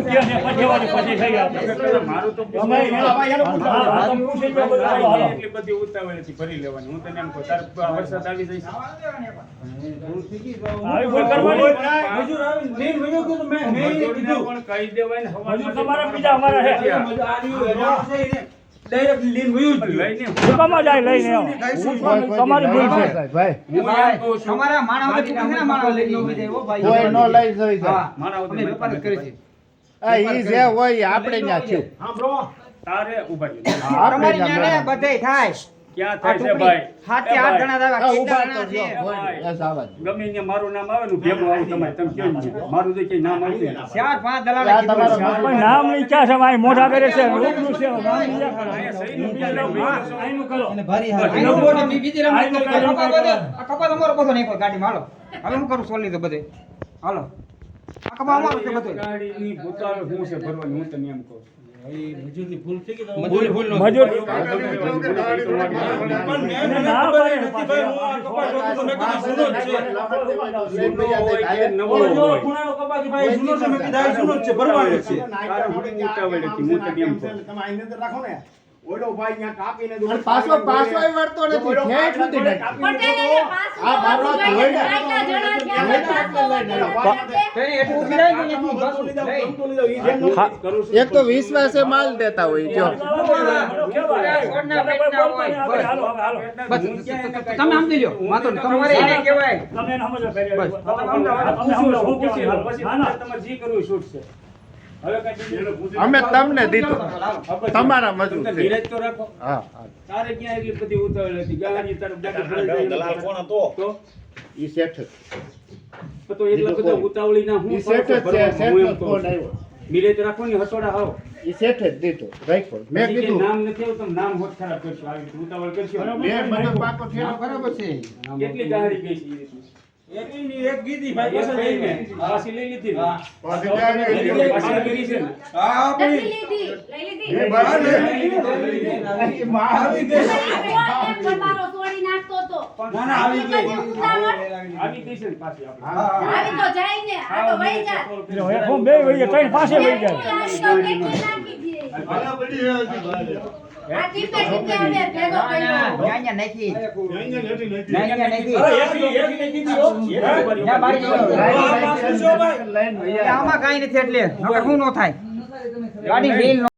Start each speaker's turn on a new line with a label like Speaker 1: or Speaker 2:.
Speaker 1: કે ને પછી વાળી પછી થઈ ગયા
Speaker 2: મારું તો
Speaker 1: અમે પૂછી જો હાલો
Speaker 2: એટલી બધી ઉતાવળેથી ભરી લેવાની હું તને એમ કહું તાર વરસાદ આવી જઈશ
Speaker 1: આવી કોઈ કરવાની
Speaker 3: મજૂર આવી લીન વયો કે તો મેં કીધું
Speaker 2: પણ કહી દેવાય ને
Speaker 1: હજુ તમારા બીજા અમારા છે
Speaker 3: ડાયરેક્ટ લીન વયો જ
Speaker 2: લઈને
Speaker 1: હુકમમાં જાય લઈને આવો તમારી ભૂલ છે
Speaker 4: ભાઈ
Speaker 2: હું એમ કહું છું
Speaker 5: તમારા માણસ ને માણસ લઈ નો જાય હો ભાઈ
Speaker 4: કોઈ નો લઈ જઈ જાય
Speaker 2: મારા
Speaker 5: અમે વેપાર જ કરી છે
Speaker 4: આ ઈ જે હોય આપણે ન્યા થયું
Speaker 3: સાંભળો
Speaker 2: તારે ઉભા રહો
Speaker 5: તમારી ન્યાને બધે થાય
Speaker 2: ક્યાં થાય છે ભાઈ
Speaker 5: હાથે હાથ ગણા દાવા
Speaker 4: આ
Speaker 5: કેટલા
Speaker 4: ઉભા
Speaker 5: ગણા
Speaker 4: તો
Speaker 5: છે
Speaker 4: જો હોય બસ આવા જ.
Speaker 2: ગમે ને મારું નામ આવે ને ભેગું આવું તમારે તમે કેમ છે મારું તો કઈ નામ આવતું નથી.
Speaker 5: ચાર પાંચ દલાલ
Speaker 4: આ
Speaker 5: કીધું
Speaker 4: તમારો
Speaker 5: છે.
Speaker 1: પણ નામ નહીં ક્યાં છે મારી મોઢા કરે છે રૂબરૂ છે નામ બીજા કરો
Speaker 2: અહીંયા સહીનું બીજા નામ
Speaker 1: આઈનું કરો
Speaker 5: આઈનો બોટ અમે બીજી રમત કરી. કપા બધે આ કપા તમારો બધો નહીં ગાડીમાં હાલો હવે હું કરું સોલી તો બધે હાલો આ કપા અમારો છે બધો
Speaker 2: ગાડીની ભૂતાળ હું છે ભરવાની હું તને એમ કહું છું.
Speaker 3: મજૂરની ભૂલ થઈ ગઈ તો
Speaker 1: મજૂર
Speaker 3: પણ મેં
Speaker 1: ના
Speaker 3: ખબર
Speaker 1: પાડે
Speaker 3: નથી ભાઈ હું આ કપા જોતો તો મેં કીધું જૂનો જ છે
Speaker 2: જૂનો હોય કે નવો
Speaker 3: ઓલો જો
Speaker 2: હોય
Speaker 3: ખૂણાનો કપા કે ભાઈ જૂનો છે મેં કીધું આ જૂનો જ છે ભરવાનો જ છે
Speaker 2: તારે હું ઉતાવળ હતી હું તને એમ કહું
Speaker 6: તમે આઈને અંદર રાખો ને ઓલો ભાઈ ત્યાં કાપીને દો.
Speaker 4: અને પાછો ય વળતો નથી ઠેઠ સુધી નાખ્યું. આ બાબા
Speaker 5: તેની એટલું ઊભી રહી ને એટલું બસ લઈ.
Speaker 4: હા, એક તો વિશ્વાસે માલ દેતા હોય જો
Speaker 5: બસ તમે સમજી લ્યો વાતો નહીં. તમારે એને કહેવાય
Speaker 1: તમે એને સમજો ફેરી
Speaker 5: બસ.
Speaker 1: તમને સમજો હું
Speaker 2: પૂછી લો.
Speaker 1: પૂછી
Speaker 2: પછી
Speaker 1: ના ના
Speaker 2: તમારે જે કરવું એ છૂટ છે હવે કાંઈ
Speaker 4: અમે તમને દીધું
Speaker 2: આપણે
Speaker 4: તમારા મજૂર
Speaker 2: તમને
Speaker 4: છે.
Speaker 2: ધીરજ તો રાખો
Speaker 4: હા હા
Speaker 2: તારે ક્યાં એટલી બધી ઉતાવળ હતી ગાડી તારું ગાડી ભરી
Speaker 6: દલાલ કોણ હતો?
Speaker 2: તો
Speaker 4: ઈ શેઠ જ.
Speaker 2: તો એટલા બધા ઉતાવળી ના હું
Speaker 4: ઈ શેઠ જ છે શેઠનો ફોન આવ્યો
Speaker 2: ધીરજ રાખો ને હસોડા હારો
Speaker 4: ઈ શેઠે જ દીધો રાખ્યો મેં
Speaker 2: પછી કે
Speaker 4: કીધું
Speaker 2: નામ નથી આવતું તમે નામ હોત ખરાબ કરશો આવી રીતે ઉતાવળ કરશો
Speaker 4: મેં મને પાકો ઠેલો
Speaker 5: બરાબર છે
Speaker 2: કેટલી ગાડી ગઈ છે એ રીતની?
Speaker 3: એકની એક ગીધી ભાઈ
Speaker 2: એક
Speaker 3: પાસે
Speaker 2: ગઈ ને,
Speaker 3: જઈને
Speaker 2: પાછી લઈ લીધી ને.
Speaker 4: પાછી ક્યાં ગઈ?
Speaker 2: પાછી કરી છે ને.
Speaker 3: હા આપણી
Speaker 4: એ બરાબર છે.
Speaker 3: આવી ગઈ
Speaker 2: ના ના આવી ગઈ છે ને પાછી આપણે
Speaker 1: હું બે વઈ ત્રણ પાસે વઈ જાય
Speaker 5: ન્યા નાખી ન્યા નાખી
Speaker 3: અરે એકની કીધી હો
Speaker 5: ન્યા બારી
Speaker 3: આ પાછું જો ભાઈ
Speaker 4: લઈને વઈ આવ્યા.
Speaker 5: આમાં કાઈ નથી એટલે નકર શું નો થાય ગાડી લીલ